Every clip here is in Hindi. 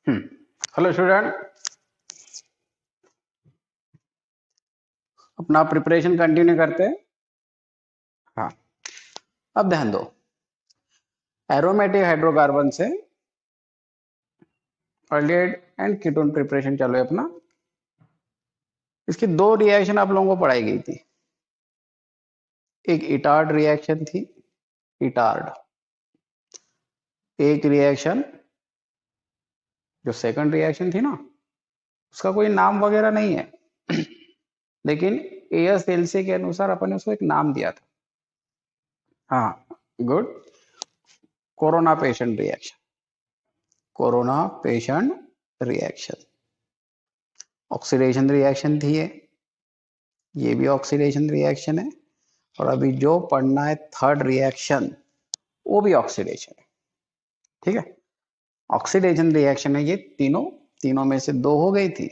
हेलो स्टूडेंट, अपना प्रिपरेशन कंटिन्यू करते हैं। हाँ, अब ध्यान दो। एरोमेटिक हाइड्रोकार्बन से अल्डिहाइड एंड कीटोन प्रिपरेशन चालू है अपना। इसकी दो रिएक्शन आप लोगों को पढ़ाई गई थी। एक इटार्ड रिएक्शन थी, इटार्ड। एक रिएक्शन जो सेकंड रिएक्शन थी ना, उसका कोई नाम वगैरह नहीं है लेकिन ASLC के अनुसार अपन ने उसको एक नाम दिया था। हाँ, good. Corona patient reaction, corona patient reaction, oxidation reaction थी ये भी ऑक्सीडेशन रिएक्शन है। और अभी जो पढ़ना है थर्ड रिएक्शन, वो भी ऑक्सीडेशन है। ठीक है, ऑक्सीडेशन रिएक्शन है ये। तीनों में से दो हो गई थी।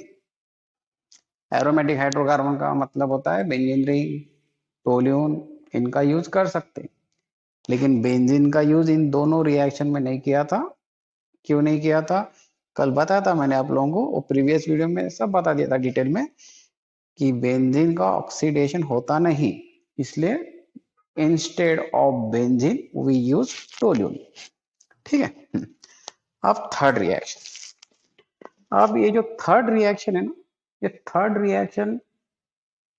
एरोमेटिक हाइड्रोकार्बन का मतलब होता है बेंजीन रिंग, टोल्यून, इनका यूज कर सकते, लेकिन बेंजीन का यूज इन दोनों रिएक्शन में नहीं किया था। क्यों नहीं किया था? कल बताया था मैंने आप लोगों को, और प्रीवियस वीडियो में सब बता दिया था डिटेल में कि बेंजीन का ऑक्सीडेशन होता नहीं, इसलिए instead of benzene we use toluene. ठीक है। अब थर्ड रिएक्शन। अब ये जो थर्ड रिएक्शन है ना, ये थर्ड रिएक्शन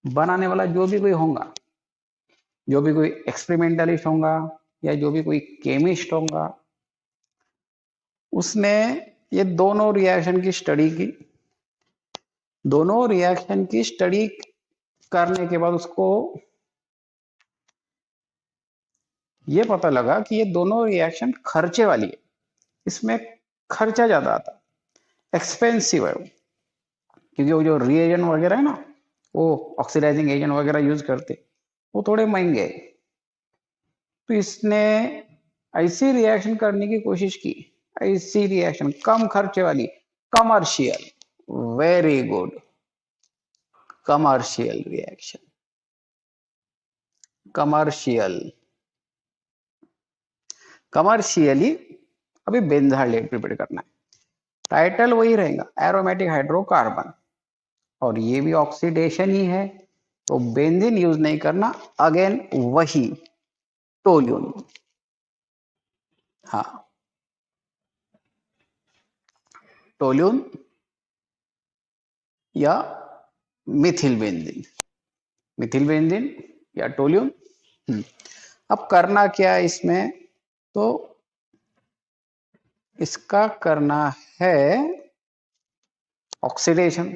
बनाने वाला जो भी कोई होगा, जो भी कोई एक्सपेरिमेंटलिस्ट होगा या जो भी कोई केमिस्ट होगा, उसने ये दोनों रिएक्शन की स्टडी की। दोनों रिएक्शन की स्टडी करने के बाद उसको ये पता लगा कि ये दोनों रिएक्शन खर्चे वाली है, इसमें खर्चा ज्यादा आता, एक्सपेंसिव है वो। क्योंकि वो जो रिएजेंट वगैरह है ना, वो ऑक्सीडाइजिंग एजेंट वगैरह यूज करते, वो थोड़े महंगे है। तो इसने ऐसी रिएक्शन करने की कोशिश की, ऐसी रिएक्शन कम खर्चे वाली, commercial, very good, commercial reaction, commercially अभी बेंजाइल प्रिपेयर करना है। टाइटल वही रहेगा, एरोमेटिक हाइड्रोकार्बन, और ये भी ऑक्सीडेशन ही है, तो बेंजीन यूज नहीं करना। अगेन वही टोल्यून। हाँ, टोल्यून या मिथिल बेंजीन, मिथिल बेंजीन या टोल्यून। अब करना क्या है इसमें? तो इसका करना है ऑक्सीडेशन।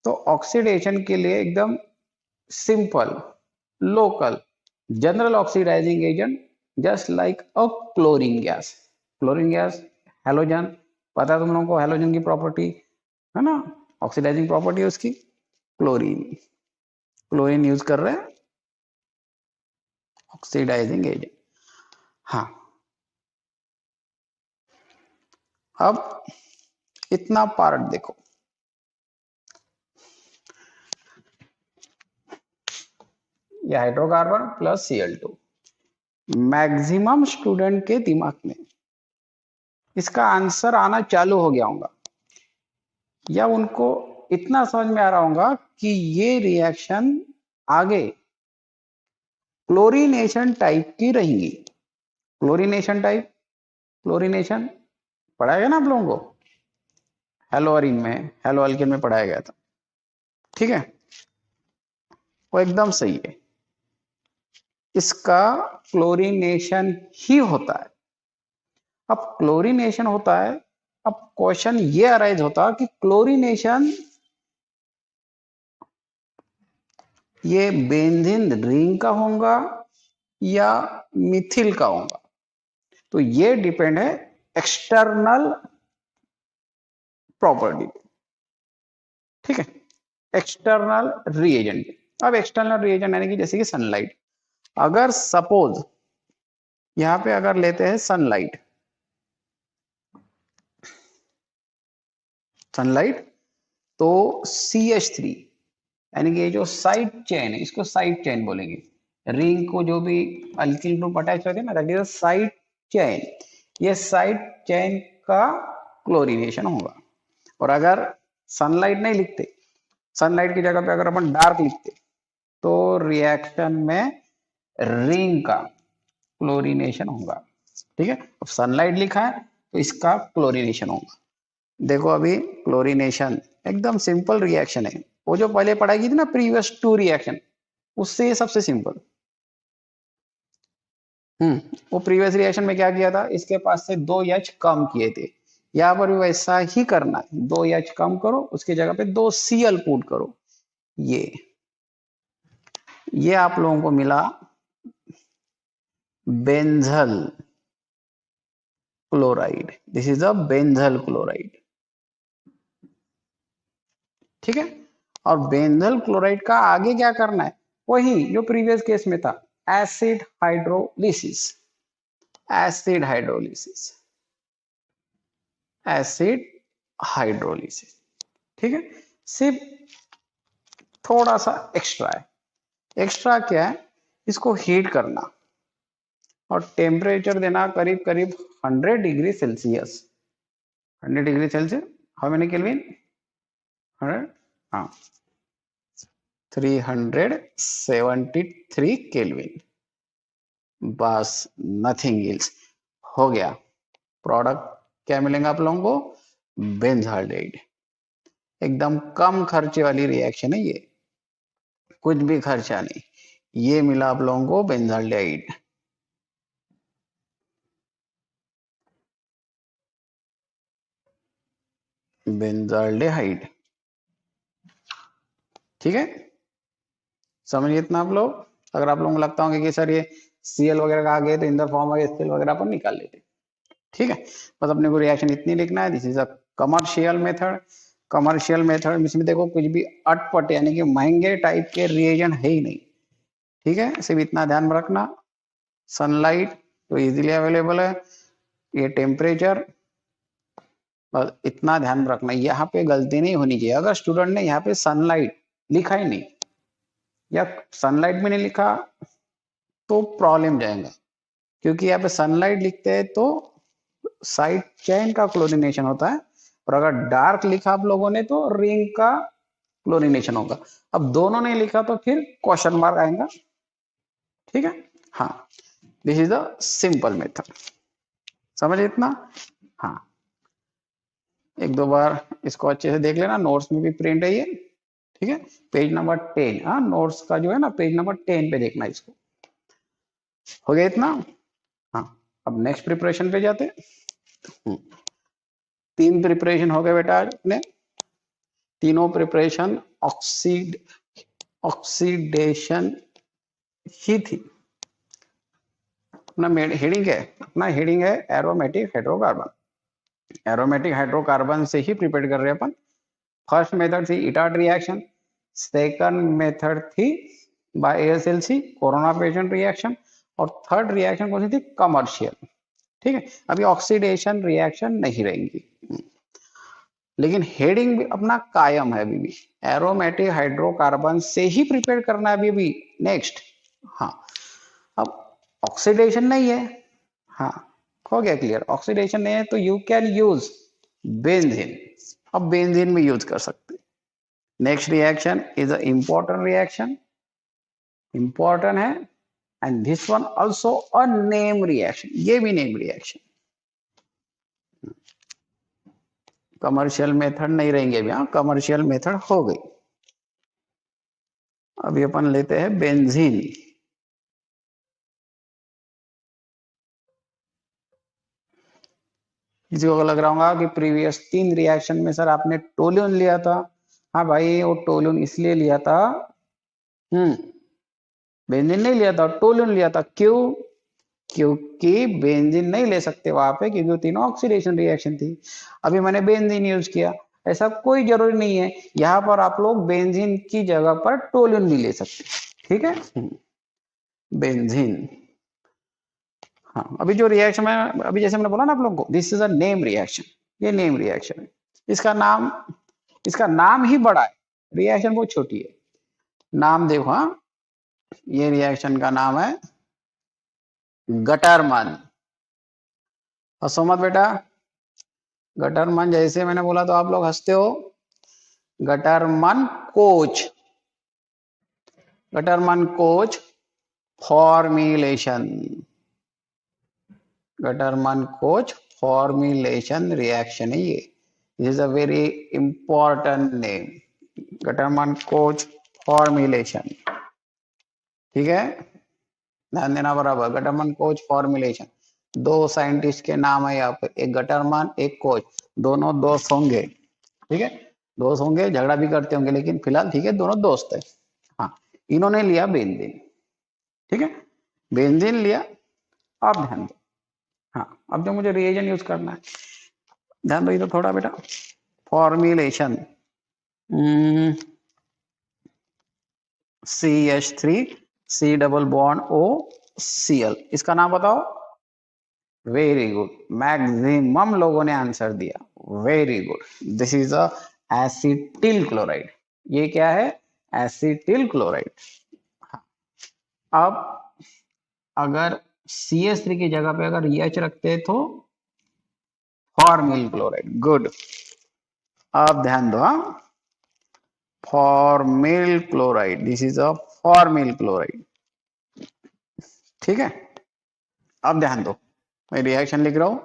तो ऑक्सीडेशन के लिए एकदम simple, local, general oxidising agent, just like a chlorine gas. Chlorine gas halogen, पता है तुम लोगों को हैलोजन की प्रॉपर्टी है ना, ऑक्सीडाइजिंग प्रॉपर्टी है उसकी। क्लोरीन, क्लोरीन यूज कर रहे हैं ऑक्सीडाइजिंग एजेंट। हाँ, अब इतना पार्ट देखो, ये hydrocarbon plus Cl2। Maximum student के दिमाग में इसका आंसर आना चालू हो गया होगा, या उनको इतना समझ में आ रहा होगा कि ये रिएक्शन आगे क्लोरीनेशन टाइप की रहेंगी। क्लोरीनेशन टाइप, क्लोरीनेशन पढ़ाया गया ना आप लोगों को, हेलोअरीन में, हेलो अल्केन में पढ़ाया गया था। ठीक है, वो एकदम सही है, इसका क्लोरीनेशन ही होता है। अब क्लोरीनेशन होता है, अब क्वेश्चन ये अराइज होता कि क्लोरीनेशन ये बेंजीन रिंग का होगा या मिथिल का होगा, तो ये डिपेंड है एक्सटर्नल प्रॉपर्टी। ठीक है, एक्सटर्नल रिएजेंट। अब एक्सटर्नल रिएजेंट यानी कि जैसे कि सनलाइट, अगर सपोज यहां पे अगर लेते हैं सनलाइट, सनलाइट तो CH3 यानी कि ये जो साइड चेन है, इसको साइड चेन बोलेंगे। रिंग को जो भी अल्किल ग्रुप अटैच होते हैं ना, दैट इज साइड चेन। ये साइड चेन का क्लोरीनेशन होगा। और अगर सनलाइट नहीं लिखते, सनलाइट की जगह पे अगर अपन डार्क लिखते तो रिएक्शन में रिंग का क्लोरीनेशन होगा। ठीक है, अब सनलाइट लिखा है तो इसका क्लोरीनेशन होगा। देखो अभी क्लोरीनेशन एकदम सिंपल रिएक्शन है, वो जो पहले पढ़ाई की थी ना प्रीवियस टू रिएक्शन, उससे ये सबसे सिंपल। वो प्रीवियस रिएक्शन में क्या किया था, इसके पास से 2 H कम किए थे, यहाँ पर भी वैसा ही करना है, 2 H कम करो, उसकी जगह पे 2 Cl पुट करो। ये आप लोगों को मिला benzyl chloride. This is a benzyl chloride. ठीक है, और बेंजल क्लोराइड का आगे क्या करना है, वही जो प्रीवियस केस में था, acid hydrolysis. Acid hydrolysis, acid hydrolysis. ठीक है, सिर्फ थोड़ा सा एक्स्ट्रा है। एक्स्ट्रा क्या है, इसको हीट करना और टेम्परेचर देना करीब करीब 100 degree Celsius. 100 degree Celsius, how many kelvin, 100, हाँ 373 केल्विन, बस नथिंग एल्स। हो गया, प्रोडक्ट क्या मिलेंगे आप लोगों को, बेंजाल्डेहाइड। एकदम कम खर्चे वाली रिएक्शन है ये, कुछ भी खर्चा नहीं, ये मिला आप लोगों को बेंजाल्डेहाइड। बेंजाल्डेहाइड, ठीक है, समझिए इतना आप लोग। अगर आप लोगों को लगता होगा कि सर ये Cl वगैरह का आ गए तो in the form of HCl वगैरह अपन निकाल लेते, ठीक है, बस अपने को रिएक्शन इतनी लिखना है। This is a commercial method. Commercial method इसमें देखो कुछ भी अटपट यानी कि महंगे टाइप के रिएजेंट है ही नहीं। ठीक है, सिर्फ इतना ध्यान रखना, सनलाइट तो इजीली अवेलेबल है, ये टेम्परेचर, बस इतना ध्यान रखना। यहाँ पे गलती नहीं होनी चाहिए, अगर स्टूडेंट ने यहाँ पे सनलाइट लिखा ही नहीं या सनलाइट में नहीं लिखा तो प्रॉब्लम जाएगा, क्योंकि यहाँ पे सनलाइट लिखते हैं तो साइड चेन का क्लोरीनेशन होता है, और अगर डार्क लिखा आप लोगों ने तो रिंग का क्लोरीनेशन होगा। अब दोनों ने लिखा तो फिर क्वेश्चन मार्क आएगा। ठीक है, हाँ, this is the simple method, समझ इतना। हाँ, एक दो बार इसको अच्छे से देख लेना, नोट्स में भी प्रिंट है ये। ठीक है, पेज नंबर 10, हाँ नोट्स का जो है ना पेज नंबर 10 पे देखना इसको। हो गया इतना। हाँ, अब नेक्स्ट प्रिपरेशन पे जाते। 3 प्रिपरेशन हो गए बेटा आज अपने, तीनों प्रिपरेशन ऑक्सीडेशन ही थी। अपना हेडिंग है, अपना हेडिंग है एरोमेटिक हाइड्रोकार्बन। एरोमेटिक हाइड्रोकार्बन से ही प्रिपेयर कर रहे हैं अपन। फर्स्ट मेथड थी इटार्ड रिएक्शन, सेकंड मेथड थी by ASLC corona patient reaction, और थर्ड रिएक्शन कौन सी थी, कमर्शियल। ठीक है, अभी ऑक्सीडेशन रिएक्शन नहीं रहेंगी, लेकिन हेडिंग भी अपना कायम है अभी भी, एरोमेटिक हाइड्रोकार्बन से ही प्रिपेयर करना है अभी भी। नेक्स्ट, हाँ, अब ऑक्सीडेशन नहीं है, हाँ हो गया क्लियर, ऑक्सीडेशन नहीं है तो यू कैन यूज बेंजीन। अब बेंजीन में यूज कर सकते। Next reaction is a important reaction, important है, and this one also a name reaction, ये भी नेम रिएक्शन। कमर्शियल मेथड नहीं रहेंगे अभी, हाँ कमर्शियल मेथड हो गई। अभी अपन लेते हैं बेंजीन। किसी को लग रहा होगा कि प्रीवियस 3 रिएक्शन में सर आपने टोल्यून लिया था। हाँ भाई, वो टोल्यून इसलिए लिया था, बेंजीन नहीं लिया था, टोल्यून लिया था। क्यों, क्योंकि बेंजीन नहीं ले सकते वहां पे, क्योंकि वो तीनों ऑक्सीडेशन रिएक्शन थी। अभी मैंने बेंजीन यूज किया, ऐसा कोई जरूरी नहीं है, यहाँ पर आप लोग बेंजीन की जगह पर टोल्यून भी ले सकते। ठीक है, बेंजीन। हाँ, अभी जो रिएक्शन में अभी जैसे मैंने बोला ना आप लोगों को, this is a name reaction, ये नेम रिएक्शन है। इसका नाम ही बड़ा है, रिएक्शन बहुत छोटी है। नाम देखो, हाँ ये रिएक्शन का नाम है गटरमन। हंसो मत बेटा, गटरमन जैसे मैंने बोला तो आप लोग हंसते हो। Gattermann Koch, Gattermann Koch formulation, Gattermann Koch formulation reaction है ये। This is a very important name, Gattermann Koch formulation. ठीक है, ध्यान देना बराबर। गटरमन कोच फॉर्मुलेशन, दो साइंटिस्ट के नाम है यहाँ पे, एक गटरमन एक कोच, दोनों दोस्त होंगे। ठीक है, दोस्त होंगे, झगड़ा भी करते होंगे, लेकिन फिलहाल ठीक है दोनों दोस्त है। हाँ, इन्होंने लिया बेंजीन। ठीक है, बेंजीन लिया। अब ध्यान दो, हाँ अब जो मुझे रिएजेंट यूज करना है, ध्यान दो इधर थोड़ा बेटा। Formulation CH3 C double bond OCl, इसका नाम बताओ। वेरी गुड, मैक्सिमम लोगों ने आंसर दिया, very good. This is a acetyl chloride. ये क्या है? Acetyl chloride. अब अगर CH3 की जगह पे अगर H रखते तो फॉर्मिल क्लोराइड। गुड, अब ध्यान दो, हाँ formal chloride, this is a formal chloride. ठीक है, अब ध्यान दो, मैं रिएक्शन लिख रहा हूं।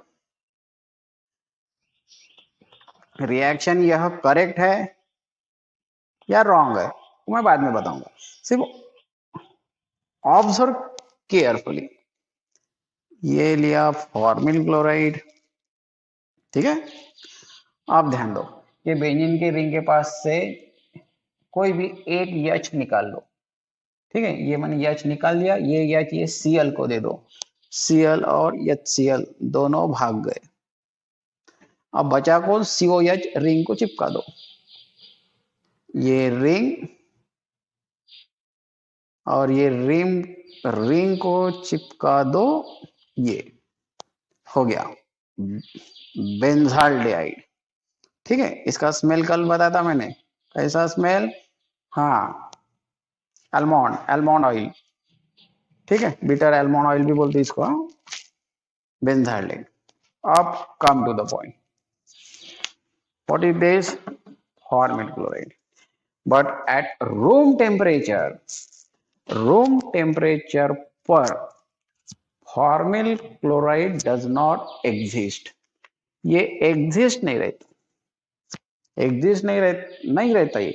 रिएक्शन यह करेक्ट है या रॉन्ग है वो मैं बाद में बताऊंगा, सिर्फ ऑब्जर्व केयरफुली। ये लिया फॉर्मिल क्लोराइड। ठीक है, अब ध्यान दो, ये बेंजीन के रिंग के पास से कोई भी एक H निकाल लो। ठीक है, ये मैंने H निकाल लिया, ये H ये Cl को दे दो, Cl और HCl दोनों भाग गए। अब बचा कौन? COH, रिंग को चिपका दो। ये रिंग और ये रिंग, रिंग को चिपका दो, ये हो गया बेंजाल्डेहाइड। ठीक है, इसका स्मेल कल बताया था मैंने, कैसा स्मेल? हाँ, एलमोंड, एलमोंड ऑयल। ठीक है, बिटर एलमोंड ऑयल भी बोलते हैं इसको, बेंजाल्डेहाइड। अब come to the point, what is this? Formal chloride, but at room temperature पर formal chloride does not exist. ये एग्जिस्ट नहीं रहता, एग्जिस्ट नहीं रहता ये।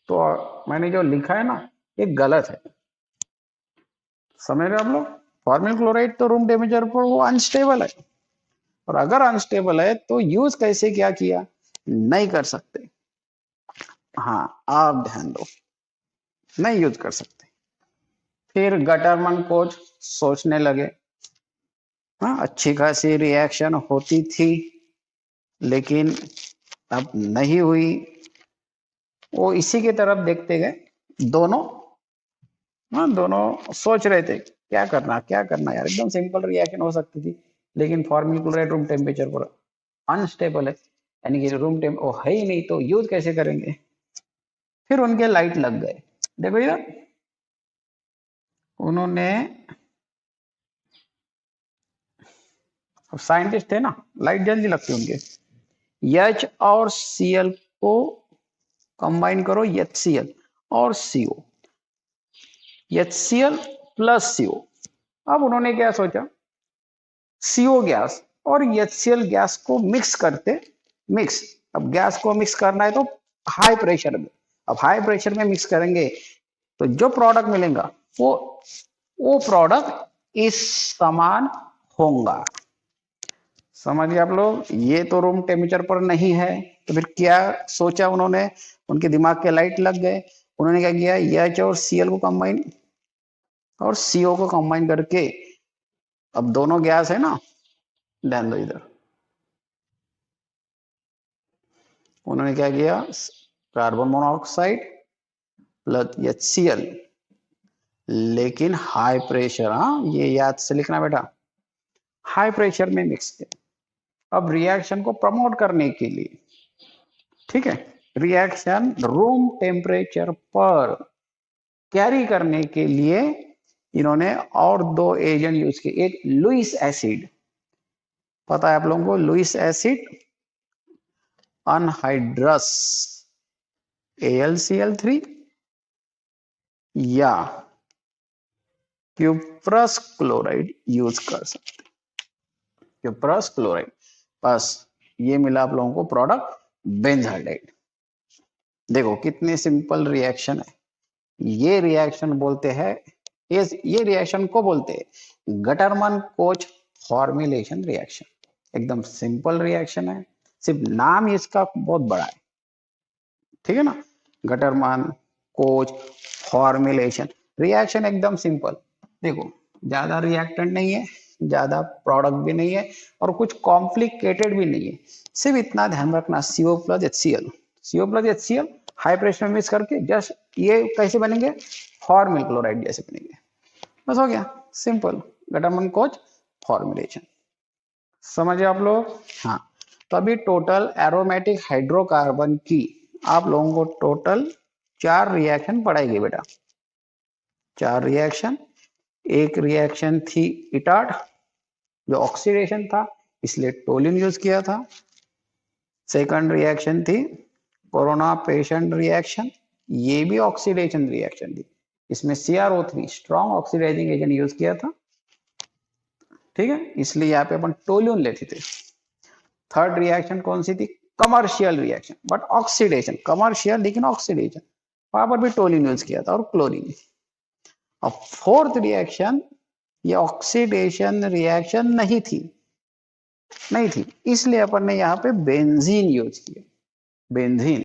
तो मैंने जो लिखा है ना, ये गलत है, समझ रहे आप लोग? फॉर्मिल क्लोराइड तो रूम टेम्परेचर पर वो अनस्टेबल है, और अगर अनस्टेबल है तो यूज कैसे क्या किया, नहीं कर सकते। हाँ, आप ध्यान दो, नहीं यूज कर सकते। फिर गटरमन कोच सोचने लगे, हाँ अच्छी खासी रिएक्शन होती थी, लेकिन अब नहीं हुई। वो इसी की तरफ देखते गए दोनों। हाँ, दोनों सोच रहे थे क्या करना क्या करना यार, एकदम सिंपल रिएक्शन हो सकती थी, लेकिन फॉर्मिल क्लोराइड रूम टेम्परेचर पर अनस्टेबल है, यानी कि रूम टेम्प वो है ही नहीं, तो यूज कैसे करेंगे? फिर उनके लाइट लग गए। देखो इधर, उन्होंने, साइंटिस्ट थे ना, लाइट जल्दी लगती उनके। H और Cl को कंबाइन करो, HCl और CO, HCl प्लस CO। अब उन्होंने क्या सोचा, CO गैस और HCl गैस को मिक्स करते, मिक्स। अब गैस को मिक्स करना है तो हाई प्रेशर में, अब हाई प्रेशर में मिक्स करेंगे तो जो प्रोडक्ट मिलेगा वो प्रोडक्ट इस समान होगा। समझिए आप लोग, ये तो रूम टेम्परेचर पर नहीं है, तो फिर क्या सोचा उन्होंने? उनके दिमाग के लाइट लग गए। उन्होंने क्या किया, H और Cl को कंबाइन और CO को कंबाइन करके, अब दोनों गैस है ना, ध्यान दो इधर, उन्होंने क्या किया, कार्बन मोनोऑक्साइड प्लस HCl, लेकिन हाई प्रेशर, हाँ ये याद से लिखना बेटा, हाई प्रेशर में मिक्स किया। अब रिएक्शन को प्रमोट करने के लिए, ठीक है, रिएक्शन रूम टेम्परेचर पर कैरी करने के लिए इन्होंने और दो एजेंट यूज किए। एक लुईस एसिड, पता है आप लोगों को लुईस एसिड, अनहाइड्रस AlCl3 या क्यूप्रस क्लोराइड यूज कर सकते। क्यूप्रस क्लोराइड, बस ये मिला आप लोगों को प्रोडक्ट बेंजाइड। देखो कितने सिंपल रिएक्शन है। ये रिएक्शन बोलते हैं, ये रिएक्शन को बोलते हैं गटरमन कोच फॉर्मुलेशन रिएक्शन। एकदम सिंपल रिएक्शन है, सिर्फ नाम इसका बहुत बड़ा है, ठीक है ना। गटरमन कोच फॉर्मुलेशन रिएक्शन एकदम सिंपल। देखो ज्यादा रिएक्टेंट नहीं है, ज्यादा प्रोडक्ट भी नहीं है, और कुछ कॉम्प्लिकेटेड भी नहीं है। सिर्फ इतना ध्यान रखना, CO plus HCl, CO plus HCl high pressure में मिक्स करके जस्ट ये कैसे बनेंगे, फॉर्मिल क्लोराइड जैसे बनेंगे। बस हो गया, सिंपल गटरमन कोच फॉर्मुलेशन। समझे आप लोग? हाँ, तो अभी टोटल एरोमेटिक हाइड्रोकार्बन की आप लोगों को टोटल 4 रिएक्शन पढ़ाई बेटा। 4 रिएक्शन। एक रिएक्शन थी इटार्ड जो ऑक्सीडेशन था, इसलिए टोलिन यूज किया था। सेकंड रिएक्शन थी कोरोना पेशेंट रिएक्शन, ये भी ऑक्सीडेशन रिएक्शन थी, इसमें CrO3 strong oxidising agent use किया था, ठीक है, इसलिए यहाँ पे अपन टोल्यून लेते थे। थर्ड रिएक्शन कौन सी थी, commercial reaction but oxidation, commercial लेकिन ऑक्सीडेशन, वहां पर भी टोलिन यूज किया था और क्लोरीन। और फोर्थ रिएक्शन ये ऑक्सीडेशन रिएक्शन नहीं थी, इसलिए अपन ने यहाँ पे बेंजीन यूज किया, बेंजीन।